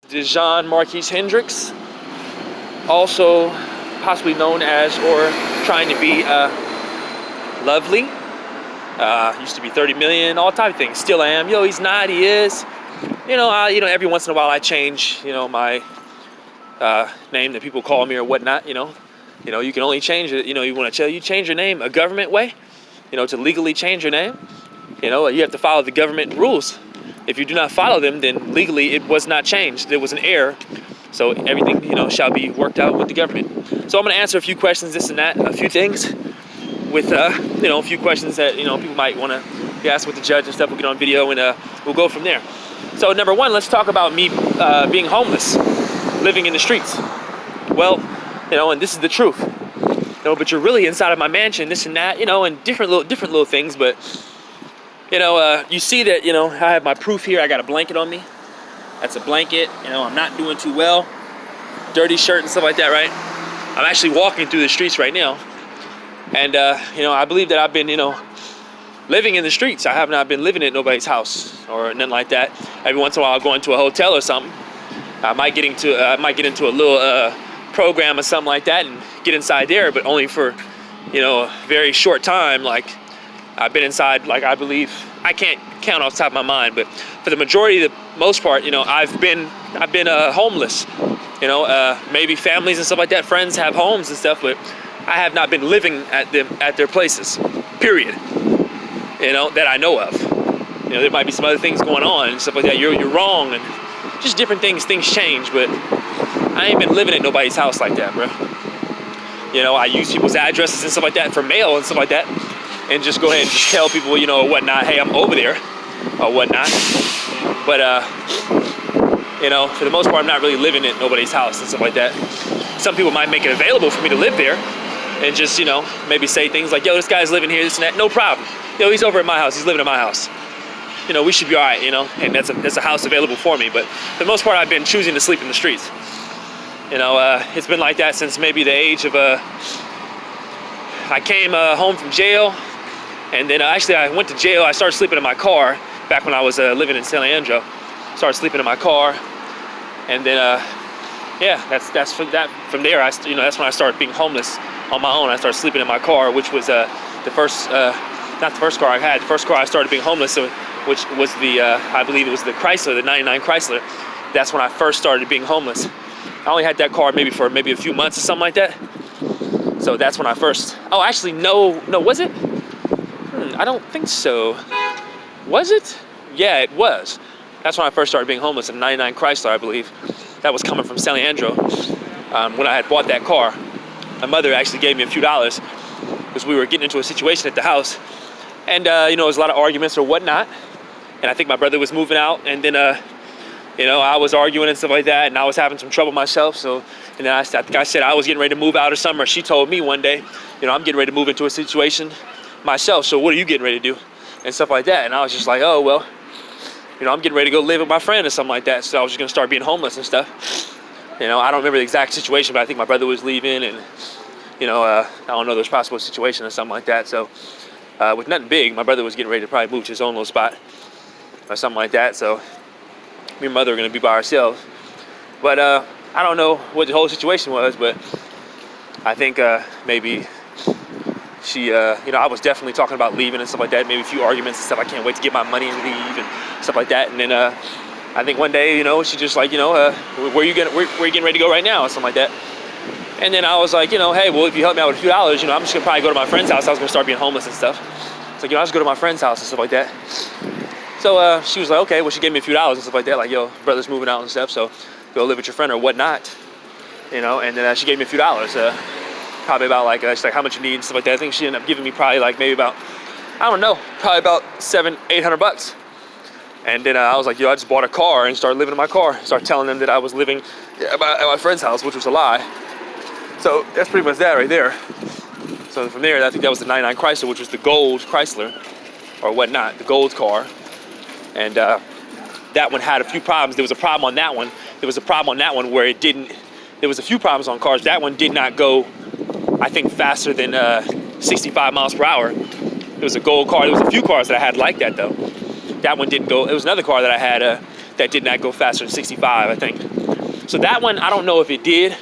Dejan Marquise Hendricks, also possibly known as or trying to be Lovely. Used to be 30 million, all type of things. Still am. He's not. He is. Every once in a while I change, my name that people call me or whatnot. You can only change it. You want to you change your name a government way. To legally change your name. You have to follow the government rules. If you do not follow them, then legally it was not changed. There was an error. So everything, shall be worked out with the government. So I'm going to answer a few questions, this and that, a few things with, a few questions that, people might want to be asked with the judge and stuff. We'll get on video and we'll go from there. So number one, let's talk about me being homeless, living in the streets. Well, and this is the truth. But you're really inside of my mansion, this and that, and different little things. But, you see that, I have my proof here. I got a blanket on me. That's a blanket. I'm not doing too well. Dirty shirt and stuff like that, right? I'm actually walking through the streets right now. And, I believe that I've been, living in the streets. I have not been living at nobody's house or nothing like that. Every once in a while I'll go into a hotel or something. I might get into a little program or something like that and get inside there, but only for, a very short time. Like, I've been inside, like, I believe, I can't count off the top of my mind, but for the majority of the most part, I've been homeless. Maybe families and stuff like that, friends have homes and stuff, but I have not been living at their places, period. That I know of. There might be some other things going on and stuff like that. You're wrong, and just different things change, but I ain't been living at nobody's house like that, bro. I use people's addresses and stuff like that for mail and stuff like that, and just go ahead and just tell people, or whatnot, hey, I'm over there, or whatnot. But, for the most part, I'm not really living at nobody's house and stuff like that. Some people might make it available for me to live there and just, maybe say things like, yo, this guy's living here, this and that, no problem. He's over at my house, he's living at my house. We should be all right, and that's a house available for me. But for the most part, I've been choosing to sleep in the streets. It's been like that since maybe the age of, I came home from jail, and then actually I went to jail. I started sleeping in my car back when I was living in San Leandro. Started sleeping in my car, and then that's from there. That's when I started being homeless on my own. I started sleeping in my car, which was the first, not the first car I had. The first car I started being homeless, which was I believe it was the Chrysler, the 99 Chrysler. That's when I first started being homeless. I only had that car for maybe a few months or something like that. So that's when I first, actually, no, was it? I don't think so. Was it? Yeah, it was. That's when I first started being homeless, in 99 Chrysler, I believe. That was coming from San Leandro. When I had bought that car, my mother actually gave me a few dollars because we were getting into a situation at the house. And, there was a lot of arguments or whatnot. And I think my brother was moving out. And then, I was arguing and stuff like that. And I was having some trouble myself. So, and then I think I said I was getting ready to move out or something. Or she told me one day, I'm getting ready to move into a situation myself. So what are you getting ready to do? And stuff like that. And I was just like, oh, well, I'm getting ready to go live with my friend or something like that. So I was just going to start being homeless and stuff. I don't remember the exact situation, but I think my brother was leaving and, I don't know, there's possible situation or something like that. So with nothing big, my brother was getting ready to probably move to his own little spot or something like that. So me and mother were going to be by ourselves. But I don't know what the whole situation was, but I think maybe she, I was definitely talking about leaving and stuff like that. Maybe a few arguments and stuff. I can't wait to get my money and leave and stuff like that. And then I think one day, she just like, where are you getting ready to go right now or something like that. And then I was like, hey, well, if you help me out with a few dollars, I'm just gonna probably go to my friend's house. I was gonna start being homeless and stuff. It's like, I'll just go to my friend's house and stuff like that. So she was like, okay, well, she gave me a few dollars and stuff like that. Like, yo, brother's moving out and stuff, so go live with your friend or whatnot. And then she gave me a few dollars. Probably about like, she's like, how much you need and stuff like that. I think she ended up giving me probably like maybe about, I don't know, probably about $700-800. And then I was like, I just bought a car and started living in my car. Started telling them that I was living at my friend's house, which was a lie. So that's pretty much that right there. So from there, I think that was the 99 Chrysler, which was the gold Chrysler or whatnot, the gold car. And that one had a few problems. There was a problem on that one. There was a problem on that one where it didn't, there was a few problems on cars. That one did not go, I think, faster than 65 miles per hour. It was a gold car. There was a few cars that I had like that though. That one didn't go. It was another car that I had that did not go faster than 65, I think. So that one, I don't know if it did.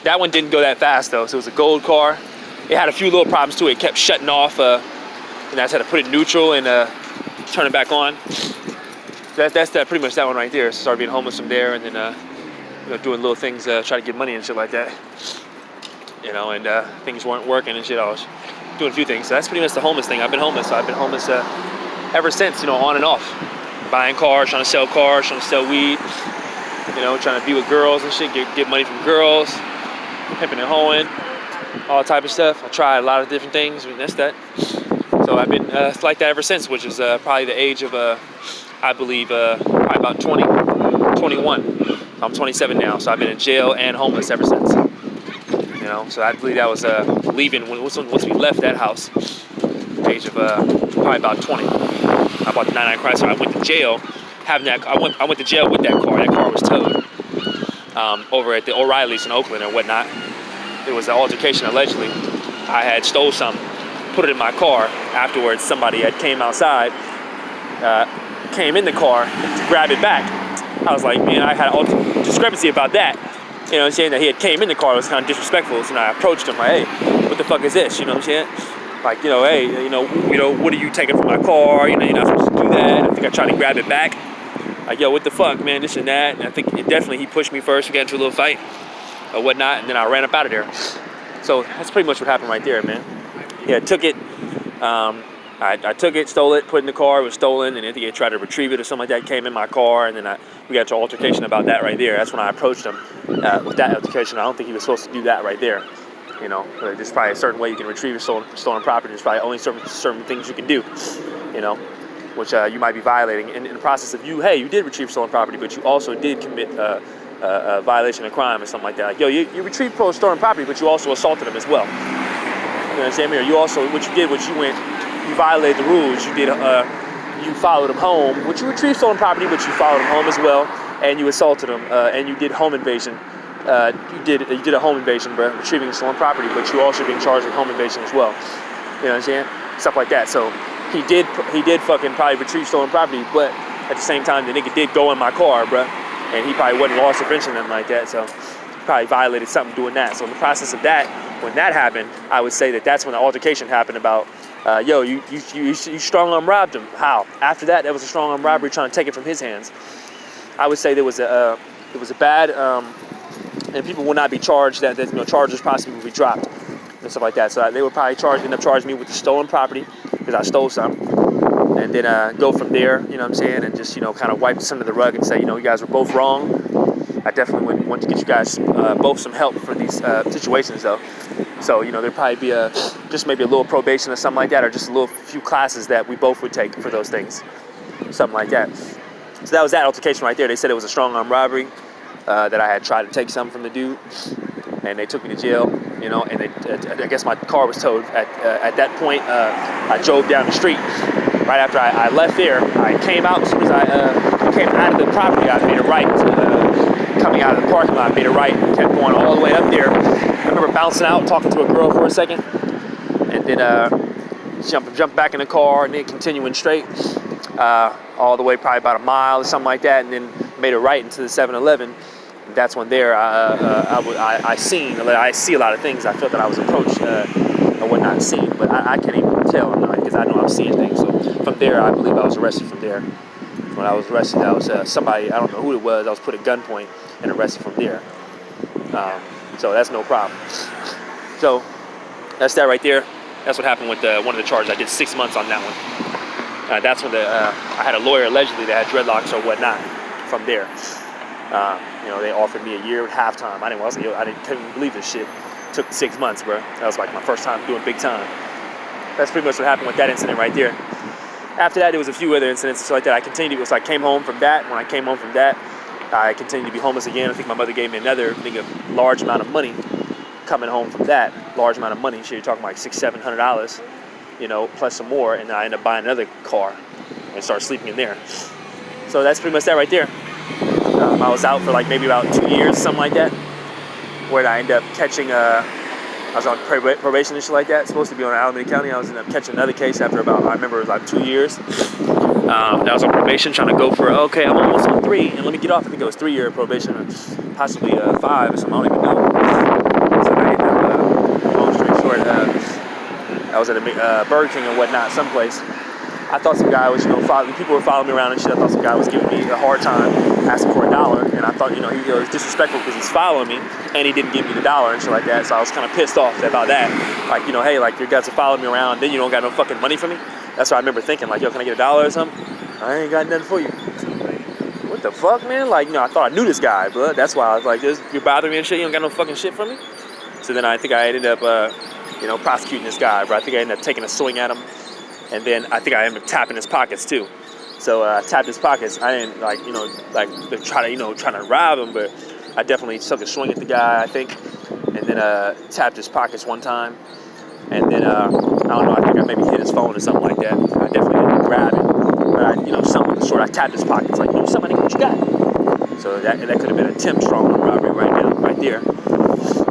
That one didn't go that fast though. So it was a gold car. It had a few little problems too. It kept shutting off, and I just had to put it in neutral and turn it back on. That's pretty much that one right there. So started being homeless from there, and then you know, doing little things, try to get money and shit like that. You know, and things weren't working and shit. I was doing a few things. So that's pretty much the homeless thing. I've been homeless. So I've been homeless ever since. You know, on and off. Buying cars, trying to sell cars, trying to sell weed. You know, trying to be with girls and shit. Get money from girls. Pimping and hoeing. All type of stuff. I tried a lot of different things. And that's that. So I've been like that ever since, which is probably the age of, I believe, probably about 20, 21. I'm 27 now, so I've been in jail and homeless ever since. You know, so I believe that was leaving once we left that house, age of probably about 20. I bought the 99 Chrysler. I went to jail having that. I went to jail with that car. That car was towed over at the O'Reilly's in Oakland or whatnot. There was an altercation allegedly. I had stole something, put it in my car. Afterwards, somebody had came outside, came in the car to grab it back. I was like, man, I had a discrepancy about that. You know what I'm saying? That he had came in the car was kind of disrespectful. So I approached him like, hey, what the fuck is this? You know what I'm saying? Like, you know, hey, you know, what are you taking from my car? You know, you're not supposed to do that. I think I tried to grab it back. Like, yo, what the fuck, man? This and that. And I think definitely he pushed me first. We got into a little fight or whatnot, and then I ran up out of there. So that's pretty much what happened right there, man. Yeah, took it. I took it, stole it, put it in the car. It was stolen, and I think he tried to retrieve it or something like that. Came in my car, and then we got into an altercation about that right there. That's when I approached him with that altercation. I don't think he was supposed to do that right there. You know, there's probably a certain way you can retrieve stolen property. There's probably only certain things you can do. You know, which you might be violating in the process of you did retrieve stolen property, but you also did commit a violation of crime or something like that. Like, yo, you retrieved stolen property, but you also assaulted him as well. You know what I'm saying? Or you also, what you did was you violated the rules. You did, you followed him home, which you retrieved stolen property, but you followed him home as well, and you assaulted him, and you did home invasion. You did a home invasion, bro, retrieving stolen property, but you also being charged with home invasion as well. You know what I'm saying? Stuff like that. So he did fucking probably retrieve stolen property, but at the same time, the nigga did go in my car, bro, and he probably wasn't loss offense or nothing like that. So probably violated something doing that. So in the process of that, when that happened, I would say that's when the altercation happened about, yo, you strong arm robbed him. How? After that, was a strong arm robbery trying to take it from his hands. I would say there was a bad, and people will not be charged. That you know, charges possibly will be dropped and stuff like that. So they would probably end up charging me with the stolen property because I stole some, and then go from there. You know what I'm saying? And just, you know, kind of wipe this under the rug and say, you know, you guys were both wrong. I definitely would want to get you guys both some help for these situations, though. So, you know, there'd probably be just maybe a little probation or something like that, or just a few classes that we both would take for those things, something like that. So that was that altercation right there. They said it was a strong arm robbery, that I had tried to take something from the dude, and they took me to jail, you know, and I guess my car was towed. At that point, I drove down the street. Right after I left there, I came out. As soon as I came out of the property, I made a right. Coming out of the parking lot, made a right, kept going all the way up there. I remember bouncing out, talking to a girl for a second, and then jump back in the car, and then continuing straight all the way probably about a mile or something like that, and then made a right into the 7-Eleven. That's when there I see a lot of things. I felt that I was approached or whatnot seen, but I can't even tell because I know I'm seeing things. So from there, I believe I was arrested from there. When I was arrested, I was somebody, I don't know who it was, I was put at gunpoint and arrested from there. So that's no problem. So that's that right there. That's what happened with one of the charges. I did 6 months on that one. That's when I had a lawyer allegedly that had dreadlocks or whatnot from there. You know, they offered me a year and a half time. I couldn't believe this shit. It took 6 months, bro. That was like my first time doing big time. That's pretty much what happened with that incident right there. After that, there was a few other incidents like that. I continued. It was like I came home from that. When I came home from that, I continued to be homeless again. I think my mother gave me another large amount of money coming home from that. Large amount of money. You're talking like $600-700, you know, plus some more. And I ended up buying another car and started sleeping in there. So that's pretty much that right there. I was out for like maybe about 2 years, something like that, where I ended up catching I was on probation and shit like that. Supposed to be on Alameda County. I was ended up catching another case after about, I remember it was like 2 years. I was on probation trying to go for, okay, I'm almost on 3, and let me get off. I think it was 3-year probation, or possibly 5 or something, I don't even know. So I ended up, long story short, I was at a Burger King or whatnot, someplace. I thought some guy was, people were following me around and shit. I thought some guy was giving me a hard time, asking for $1, and I thought, he was disrespectful because he's following me, and he didn't give me the $1 and shit like that. So I was kind of pissed off about that. Like, hey, like, your guys are following me around, then you don't got no fucking money for me. That's what I remember thinking, like, yo, can I get $1 or something? I ain't got nothing for you. What the fuck, man? Like, I thought I knew this guy, but that's why I was like, you're bothering me and shit. You don't got no fucking shit for me. So then I think I ended up, prosecuting this guy, bro. I think I ended up taking a swing at him. And then I think I ended up tapping his pockets too. So I tapped his pockets. I didn't trying to rob him, but I definitely took a swing at the guy, I think, and then tapped his pockets one time. And then I don't know. I think I maybe hit his phone or something like that. I definitely didn't grab it, but something of the sort. I tapped his pockets, like, somebody, what you got? So that could have been an attempt strong robbery right there.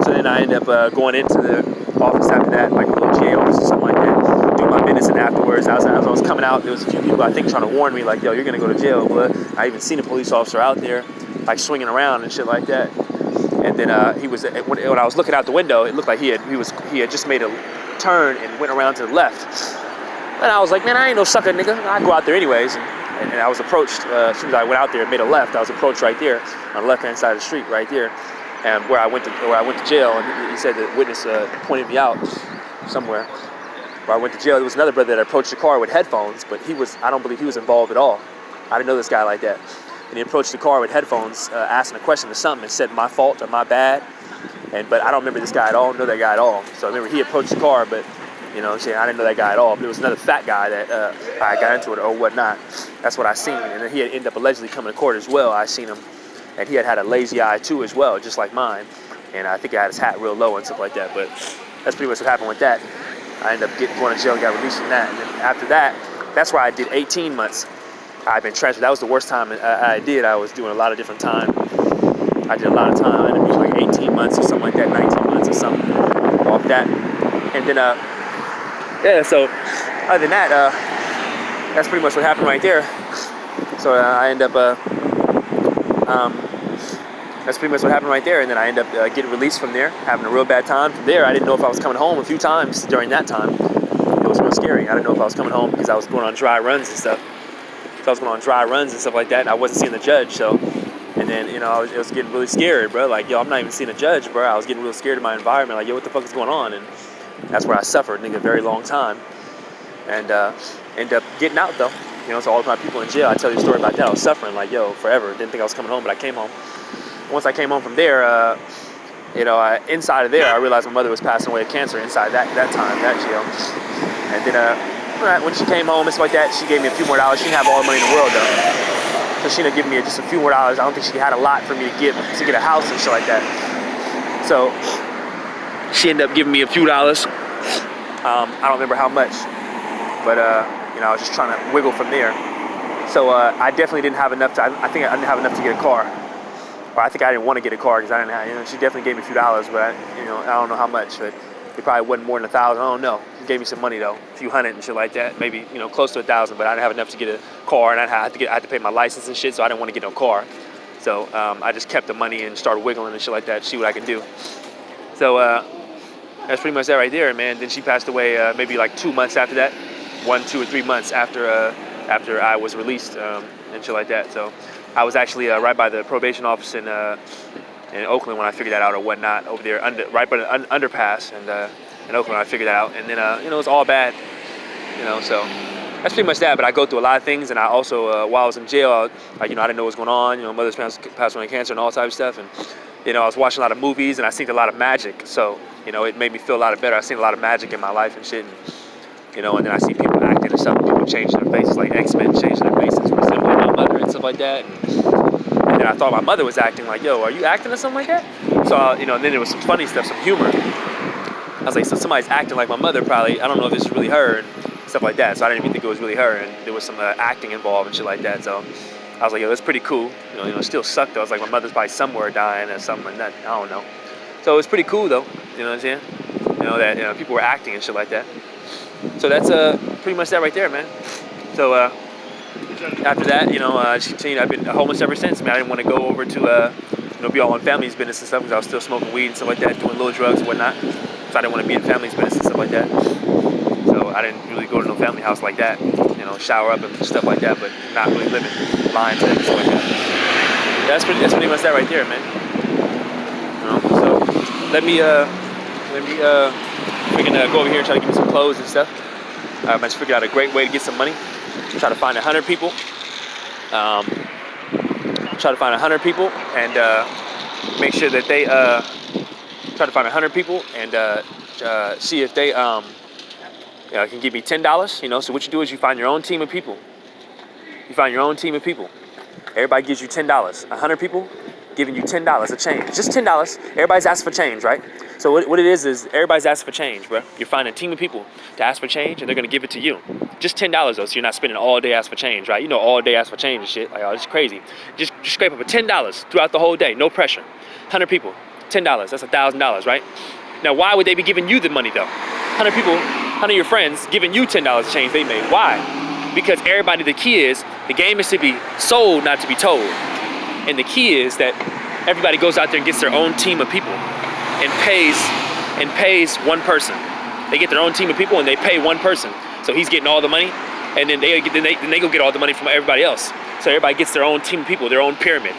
So then I ended up going into the office after that, like a little GA office or something like that, doing my business. And afterwards, as I was coming out, there was a few people, I think, trying to warn me, like, yo, you're gonna go to jail. But I even seen a police officer out there, like, swinging around and shit like that. And then he was, when I was looking out the window, it looked like he had just made a turn and went around to the left. And I was like, man, I ain't no sucker, nigga. I go out there anyways. And I was approached, as soon as I went out there and made a left, I was approached right there on the left-hand side of the street, right there. And where I went to jail, and he said the witness pointed me out somewhere. Where I went to jail, there was another brother that approached the car with headphones, but I don't believe he was involved at all. I didn't know this guy like that. And he approached the car with headphones, asking a question or something, and said my fault or my bad. But I don't remember this guy at all, know that guy at all. So I remember he approached the car, but I didn't know that guy at all. But there was another fat guy that I got into it or whatnot. That's what I seen. And then he had ended up allegedly coming to court as well. I seen him. And he had a lazy eye too as well, just like mine. And I think he had his hat real low and stuff like that. But that's pretty much what happened with that. I ended up going to jail and got released from that. And then after that, that's where I did 18 months. I've been transferred. That was the worst time I did. I was doing a lot of different time. I did a lot of time. I ended up doing like 18 months or something like that, 19 months or something off that. And then, so other than that, that's pretty much what happened right there. So I end up, that's pretty much what happened right there. And then I ended up getting released from there, having a real bad time. From there, I didn't know if I was coming home a few times during that time. It was real scary. I didn't know if I was coming home because I was going on dry runs and stuff. So I was going on dry runs and stuff like that, and I wasn't seeing the judge. So, and then, it was getting really scary, bro. Like, yo, I'm not even seeing a judge, bro. I was getting real scared of my environment. Like, yo, what the fuck is going on? And that's where I suffered, nigga, a very long time. And ended up getting out, though. So all of my people in jail, I tell you a story about that. I was suffering, like, yo, forever. Didn't think I was coming home, but I came home. Once I came home from there, inside of there, I realized my mother was passing away of cancer inside that time, that jail. And then when she came home and stuff like that, she gave me a few more dollars. She didn't have all the money in the world, though. So she ended up giving me just a few more dollars. I don't think she had a lot for me to get a house and shit like that. So she ended up giving me a few dollars. I don't remember how much, but I was just trying to wiggle from there. So I definitely didn't have enough I think I didn't have enough to get a car. Or I think I didn't want to get a car because I didn't have, she definitely gave me a few dollars, but I don't know how much, but it probably wasn't more than 1,000. I don't know. She gave me some money though, a few hundred and shit like that, maybe close to 1,000. But I didn't have enough to get a car, and I had to pay my license and shit, so I didn't want to get no car. So I just kept the money and started wiggling and shit like that, see what I can do. So that's pretty much that right there, man. Then she passed away maybe like 2 months after that, 1, 2, or 3 months after I was released and shit like that. So I was actually right by the probation office in Oakland when I figured that out or whatnot, over there right by the underpass and in Oakland when I figured that out. And then it was all bad, so that's pretty much that. But I go through a lot of things, and I also while I was in jail, I didn't know what was going on. Mother's passed away of cancer and all type of stuff, and I was watching a lot of movies and I seen a lot of magic. So it made me feel a lot better. I seen a lot of magic in my life and shit, and and then I see people acting and stuff, people changing their faces, like X-Men changing their faces, resembling my mother and stuff like that. And then I thought my mother was acting like, yo, are you acting or something like that? So, and then there was some funny stuff, some humor. I was like, so somebody's acting like my mother probably, I don't know if this is really her and stuff like that. So I didn't even think it was really her, and there was some acting involved and shit like that. So I was like, yo, that's pretty cool. It still sucked though. I was like, my mother's probably somewhere dying or something like that. I don't know. So it was pretty cool though. You know what I'm saying? That people were acting and shit like that. So that's pretty much that right there, man. So after that, I just continued. I've been homeless ever since. I didn't want to go over to, be all in family's business and stuff because I was still smoking weed and stuff like that, doing little drugs and whatnot. So I didn't want to be in family's business and stuff like that. So I didn't really go to no family house like that, shower up and stuff like that, but not really living lying to them and stuff like that. That's pretty much that right there, man. So let me freaking go over here and try to get me some clothes and stuff. I just figured out a great way to get some money. Try to find 100 people. Try to find 100 people and make sure that they try to find 100 people and see if they can give me $10. So what you do is you find your own team of people. You find your own team of people. Everybody gives you $10. 100 people giving you $10 a change. Just $10. Everybody's asking for change, right? So what it is everybody's asking for change, bro. You're finding a team of people to ask for change, and they're gonna give it to you. Just $10 though, so you're not spending all day asking for change, right? All day asking for change and shit. Like, oh, it's crazy. Just scrape up a $10 throughout the whole day, no pressure. 100 people, $10. That's $1,000, right? Now, why would they be giving you the money though? 100 people, 100 of your friends giving you $10 a change they made. Why? Because everybody, the key is the game is to be sold, not to be told. And the key is that everybody goes out there and gets their own team of people and pays one person. They get their own team of people and they pay one person. So he's getting all the money, and then they go get all the money from everybody else. So everybody gets their own team of people, their own pyramid.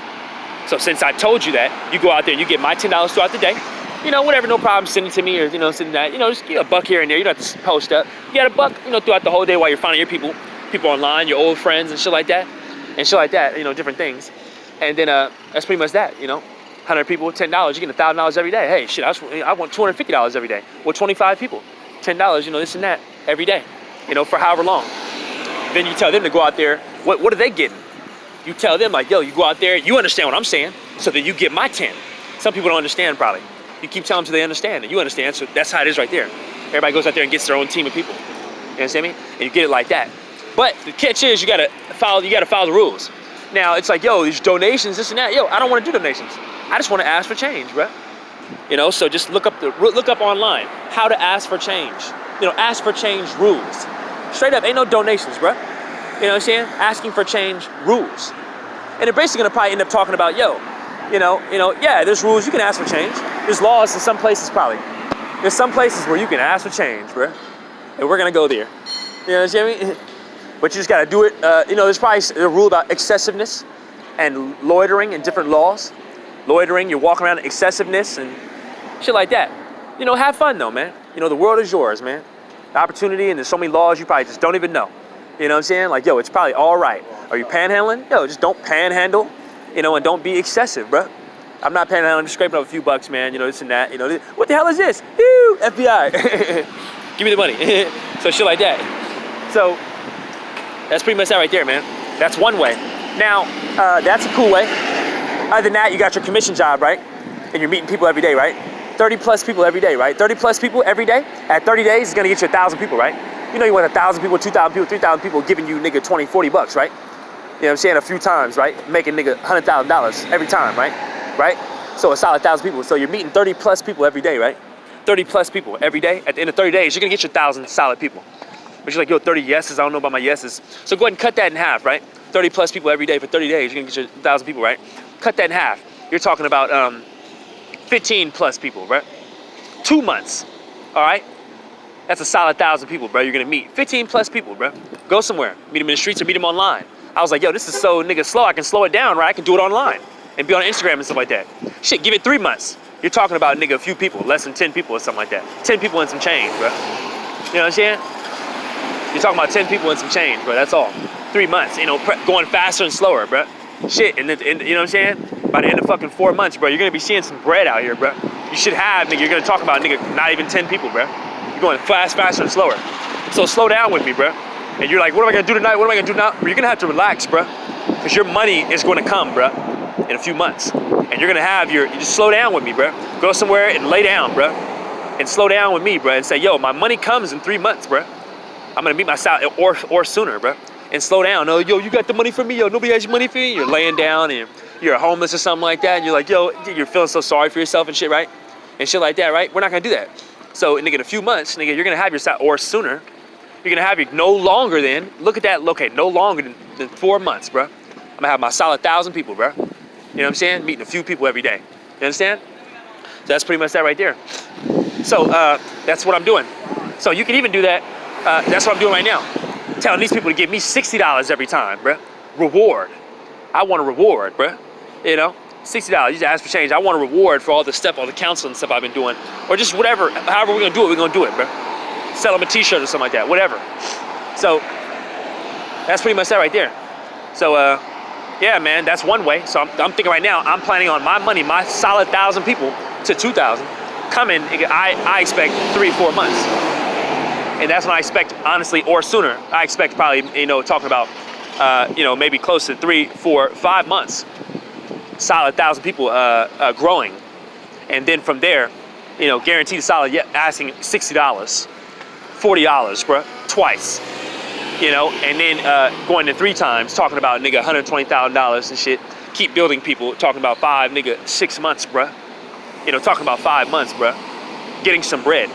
So since I told you that, you go out there and you get my $10 throughout the day. Whatever, no problem, send it to me or, send that. Just get a buck here and there. You don't have to post up. You got a buck, throughout the whole day while you're finding your people online, your old friends and shit like that. Different things. And then that's pretty much that, 100 people, $10, you get $1,000 every day. Hey, shit, I want $250 every day. Well, 25 people, $10, this and that every day, for however long. Then you tell them to go out there. What are they getting? You tell them like, yo, you go out there, you understand what I'm saying, so that you get my 10. Some people don't understand probably. You keep telling them so they understand, and you understand, so that's how it is right there. Everybody goes out there and gets their own team of people. You understand me? And you get it like that. But the catch is you gotta follow the rules. Now it's like, yo, these donations, this and that. Yo, I don't want to do donations. I just want to ask for change, bro. So just look up online how to ask for change. Ask for change rules. Straight up, ain't no donations, bro. You know what I'm saying? Asking for change rules. And they're basically gonna probably end up talking about, yeah, there's rules, you can ask for change. There's laws in some places probably. There's some places where you can ask for change, bro. And we're gonna go there. You know what I'm saying? But you just gotta do it. There's probably a rule about excessiveness and loitering and different laws. Loitering, you're walking around excessiveness and shit like that. Have fun though, man. The world is yours, man. The opportunity, and there's so many laws you probably just don't even know. You know what I'm saying? Like, yo, it's probably all right. Are you panhandling? Yo, just don't panhandle, and don't be excessive, bro. I'm not panhandling, I'm just scraping up a few bucks, man, this and that. What the hell is this? Woo, FBI. Give me the money. So shit like that. So that's pretty much that right there, man. That's one way. Now, that's a cool way. Other than that, you got your commission job, right? And you're meeting people every day, right? 30 plus people every day, right? 30 plus people every day. At 30 days, it's gonna get you 1,000 people, right? You want 1,000 people, 2,000 people, 3,000 people giving you nigga 20, 40 bucks, right? You know what I'm saying? A few times, right? Making nigga $100,000 every time, right? Right? So a solid 1,000 people. So you're meeting 30 plus people every day, right? 30 plus people every day. At the end of 30 days, you're gonna get your 1,000 solid people. But you're like, yo, 30 yeses, I don't know about my yeses. So go ahead and cut that in half, right? 30 plus people every day for 30 days, you're gonna get your 1,000 people, right? Cut that in half. You're talking about 15 plus people, right? 2 months, all right? That's a solid 1,000 people, bro, you're gonna meet. 15 plus people, bro. Go somewhere, meet them in the streets or meet them online. I was like, yo, this is so nigga slow, I can slow it down, right? I can do it online and be on Instagram and stuff like that. Shit, give it 3 months. You're talking about, nigga, a few people, less than 10 people or something like that. 10 people and some change, bro. You know what I'm saying? You're talking about 10 people and some change, bro, that's all. 3 months, going faster and slower, bro. Shit, and you know what I'm saying? By the end of fucking 4 months, bro, you're gonna be seeing some bread out here, bro. You should have, nigga, you're gonna talk about, nigga, not even 10 people, bro. You're going fast, faster, and slower. So slow down with me, bro. And you're like, what am I gonna do tonight? What am I gonna do now? You're gonna have to relax, bro. Because your money is gonna come, bro, in a few months. And you're gonna have you just slow down with me, bro. Go somewhere and lay down, bro. And slow down with me, bro, and say, yo, my money comes in 3 months, bro. I'm gonna meet my salary, or sooner, bro. And slow down. No, yo, you got the money for me, yo. Nobody has money for you. You're laying down and you're homeless or something like that. And you're like, yo, you're feeling so sorry for yourself and shit, right? And shit like that, right? We're not gonna do that. So, nigga, in a few months, nigga, you're gonna have your salary, or sooner. You're gonna have your no longer than, look at that, okay, no longer than in 4 months, bro, I'm gonna have my solid 1,000 people, bro. You know what I'm saying? Meeting a few people every day. You understand? So that's pretty much that right there. So that's what I'm doing. So you can even do that. That's what I'm doing right now. Telling these people to give me $60 every time, bro. Reward. I want a reward, bro. You know, $60. You just ask for change. I want a reward for all the stuff, all the counseling stuff I've been doing, or just whatever. However we're gonna do it, we're gonna do it, bro. Sell them a T-shirt or something like that, whatever. So that's pretty much that right there. So yeah, man, that's one way. So I'm thinking right now, I'm planning on my money, my solid 1,000 people to 2,000 coming. I expect 3-4 months, and that's when I expect, honestly, or sooner. I expect probably, you know, talking about, you know, maybe close to 3, 4, 5 months. Solid 1,000 people growing, and then from there, you know, guaranteed solid. Yeah, asking $60, $40, bro, twice. You know, and then going to 3 times, talking about nigga $120,000 and shit. Keep building people, talking about 6 months, bruh. You know, talking about 5 months, bruh. Getting some bread.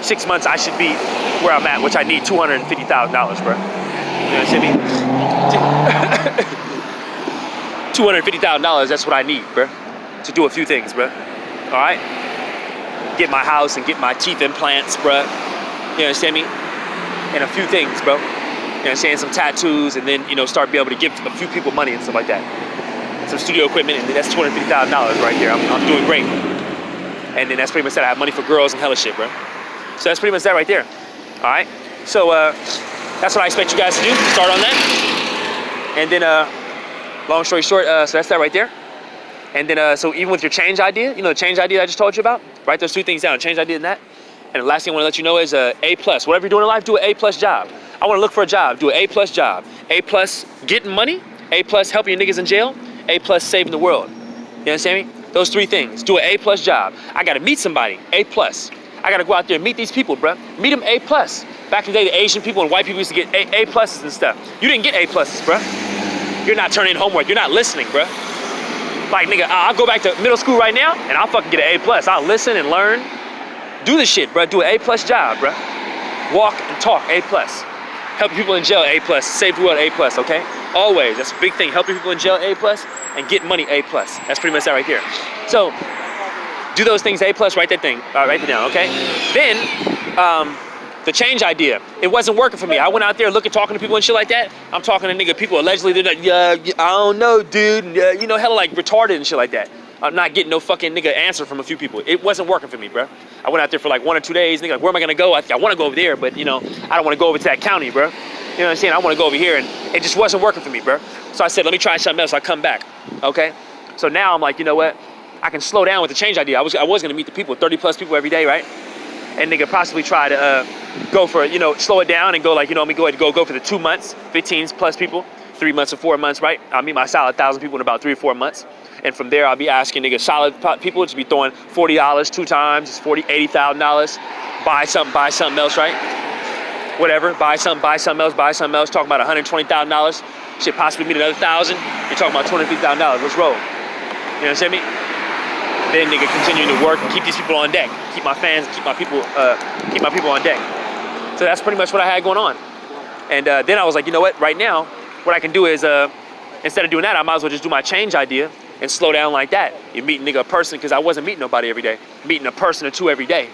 6 months, I should be where I'm at, which I need $250,000, bruh. You know what I'm saying? $250,000, that's what I need, bruh, to do a few things, bruh. All right? Get my house and get my teeth implants, bruh. You understand me? And a few things, bro. You know what I'm saying? Some tattoos, and then, you know, start being able to give a few people money and stuff like that. Some studio equipment, and then that's $250,000 right there. I'm doing great. And then that's pretty much that. I have money for girls and hella shit, bro. So that's pretty much that right there. All right? So that's what I expect you guys to do. Start on that. And then, long story short, so that's that right there. And then, so even with your change idea, you know, the change idea I just told you about, write those 2 things down, change idea and that. And the last thing I want to let you know is A+. Whatever you're doing in life, do an A+ job. I want to look for a job, do an A+ job. A+ getting money, A+ helping your niggas in jail, A+ saving the world. You understand me? Those 3 things. Do an A+ job. I got to meet somebody, A+. I got to go out there and meet these people, bruh. Meet them A+. Back in the day, the Asian people and white people used to get A+ and stuff. You didn't get A+, bruh. You're not turning in homework. You're not listening, bruh. Like, nigga, I'll go back to middle school right now and I'll fucking get an A+. I'll listen and learn. Do this shit, bruh. Do an A+ job, bruh. Walk and talk, A+. Help people in jail, A+. Save the world, A+, okay? Always, that's a big thing. Helping people in jail, A+, and get money, A+. That's pretty much that right there. So, do those things, A+, write that thing, write it down, okay? Then, the change idea. It wasn't working for me. I went out there talking to people and shit like that. I'm talking to nigga people allegedly, they're like, yeah, I don't know, dude. You know, hella like retarded and shit like that. I'm not getting no fucking nigga answer from a few people. It wasn't working for me, bro. I went out there for like 1 or 2 days. Nigga, like, where am I gonna go? I want to go over there, but you know, I don't want to go over to that county, bro. You know what I'm saying? I want to go over here, and it just wasn't working for me, bro. So I said, let me try something else. I come back, okay? So now I'm like, you know what? I can slow down with the change idea. I was gonna meet the people, 30+ people every day, right? And nigga possibly try to go for, you know, slow it down and go like, you know, let me go ahead and go for the 2 months, 15+ people, 3 months or 4 months, right? I'll meet my solid 1,000 people in about 3 or 4 months. And from there, I'll be asking nigga solid people to be throwing $40 2 times, it's $80,000. Buy something else, right? Whatever, buy something else. Talking about $120,000. Shit, possibly meet another 1,000. You're talking about $250,000. Let's roll. You know what I'm saying? Then nigga continuing to work and keep these people on deck. Keep my fans, keep my people on deck. So that's pretty much what I had going on. And then I was like, you know what? Right now, what I can do is instead of doing that, I might as well just do my change idea and slow down like that. You meet nigga a person, because I wasn't meeting nobody every day. Meeting a person or 2 every day.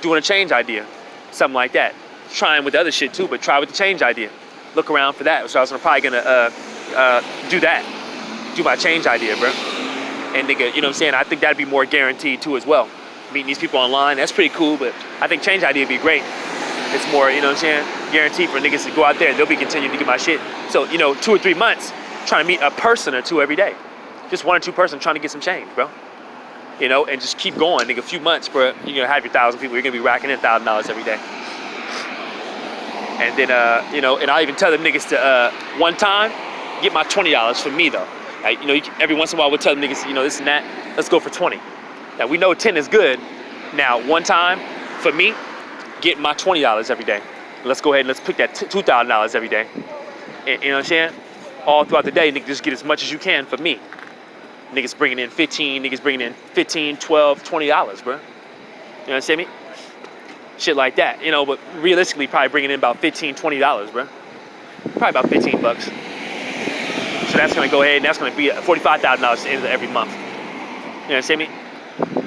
Doing a change idea. Something like that. Trying with the other shit too, but try with the change idea. Look around for that. So I was probably gonna do that. Do my change idea, bro. And nigga, you know what I'm saying? I think that'd be more guaranteed too as well. Meeting these people online, that's pretty cool, but I think change idea would be great. It's more, you know what I'm saying? Guaranteed for niggas to go out there and they'll be continuing to get my shit. So, you know, 2 or 3 months, trying to meet a person or 2 every day. Just 1 or 2 person trying to get some change, bro. You know, and just keep going, nigga. A few months, bro, you're gonna have your 1,000 people. You're gonna be racking in $1,000 every day. And then, you know, and I'll even tell them niggas to, one time, get my $20 for me though. Like, you know, every once in a while we'll tell them niggas, you know, this and that, let's go for 20. Now we know 10 is good. Now, one time, for me, get my $20 every day. Let's go ahead and let's pick that $2,000 every day. And, you know what I'm saying? All throughout the day, niggas, just get as much as you can for me. Niggas bringing in 15, niggas bringing in 15, 12, $20, bro. You know what I'm saying? Shit like that, you know, but realistically, probably bringing in about $15, $20, bro. Probably about 15 bucks. that's gonna go ahead and that's gonna be $45,000 at the end of every month. You understand me?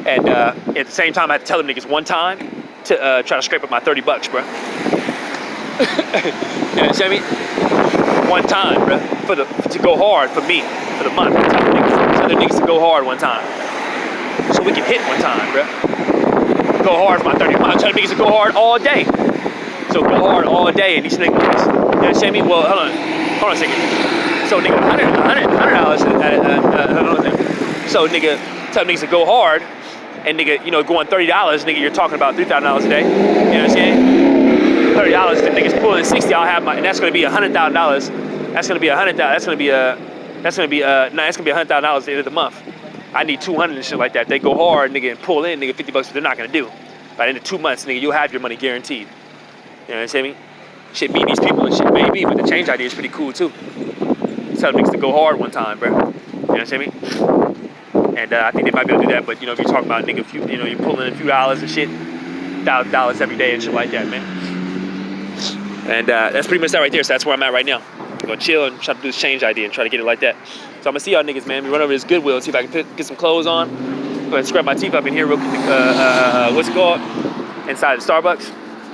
And at the same time, I had to tell them niggas one time to try to scrape up my $30, bro. You understand me? One time, bro, to go hard for me for the month. Tell the niggas to go hard one time, so we can hit one time, bro. Go hard for my 30 months. Tell the niggas to go hard all day. So go hard all day, and these niggas, you understand me? Well, hold on a second. So nigga, $100. So nigga, tell niggas to go hard, and nigga, you know, going $30, nigga, you're talking about $3,000 a day. You know what I'm saying? $30, if the niggas pulling 60, I'll have my, and that's gonna be $100,000. That's gonna be $100,000. That's gonna be $100,000 at the end of the month. I need 200 and shit like that. They go hard, nigga, and pull in, nigga, $50. They're not gonna do. By the end of 2 months, nigga, you'll have your money guaranteed. You know what I'm saying? Shit, meet these people and shit, maybe, but the change idea is pretty cool too. Tell niggas to go hard one time, bro. You know what I'm saying? And I think they might be able to do that, but you know, if you're talking about nigga, you know, you're pulling in a few dollars and shit, $1,000 every day and shit like that, man. And that's pretty much that right there. So that's where I'm at right now. I'm gonna chill and try to do this change idea and try to get it like that. So I'm gonna see y'all niggas, man. We run over to this Goodwill and see if I can get some clothes on. Go ahead and scrub my teeth up in here real quick. What's it called? Inside the Starbucks.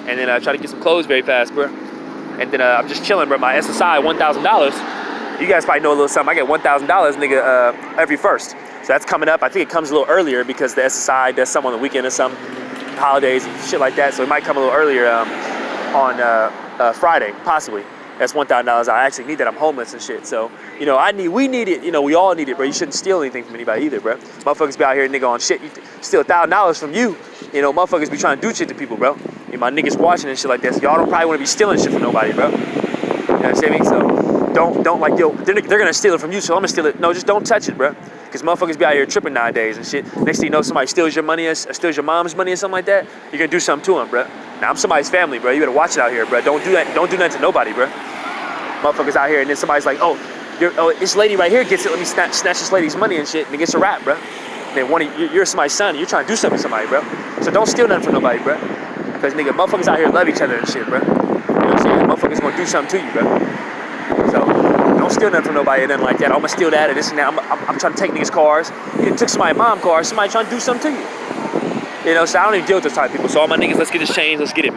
And then try to get some clothes very fast, bro. And then I'm just chilling, bro. My SSI, $1,000. You guys probably know a little something. I get $1,000, nigga, every first. So that's coming up. I think it comes a little earlier because the SSI does some on the weekend or some holidays and shit like that. So it might come a little earlier on Friday, possibly. That's $1,000. I actually need that. I'm homeless and shit. So, you know, we need it. You know, we all need it, bro. You shouldn't steal anything from anybody either, bro. Motherfuckers be out here, nigga, on shit. You steal $1,000 from you. You know, motherfuckers be trying to do shit to people, bro. You know, my niggas watching and shit like this. Y'all don't probably want to be stealing shit from nobody, bro. You know what I'm saying? So don't like, yo, they're gonna steal it from you, so I'm gonna steal it. No, just don't touch it, bro. Because motherfuckers be out here tripping nowadays and shit. Next thing you know, somebody steals your money, or steals your mom's money or something like that. You're gonna do something to them, bro. Now I'm somebody's family, bro. You better watch it out here, bro. Don't do that. Don't do that to nobody, bro. Motherfuckers out here, and then somebody's like, oh, this lady right here gets it. Let me snatch this lady's money and shit, and it gets a rap, bro. Then you're somebody's son. You're trying to do something to somebody, bro. So don't steal nothing from nobody, bro. Because nigga, motherfuckers out here love each other and shit, bro. You know what I'm saying? Motherfuckers gonna do something to you, bro. So don't steal nothing from nobody and nothing like that. I'm gonna steal that and this and that. I'm trying to take niggas' cars. You took somebody's mom's car. Somebody trying to do something to you. You know, so I don't even deal with those type of people. So all my niggas, let's get this changed. Let's get it, man.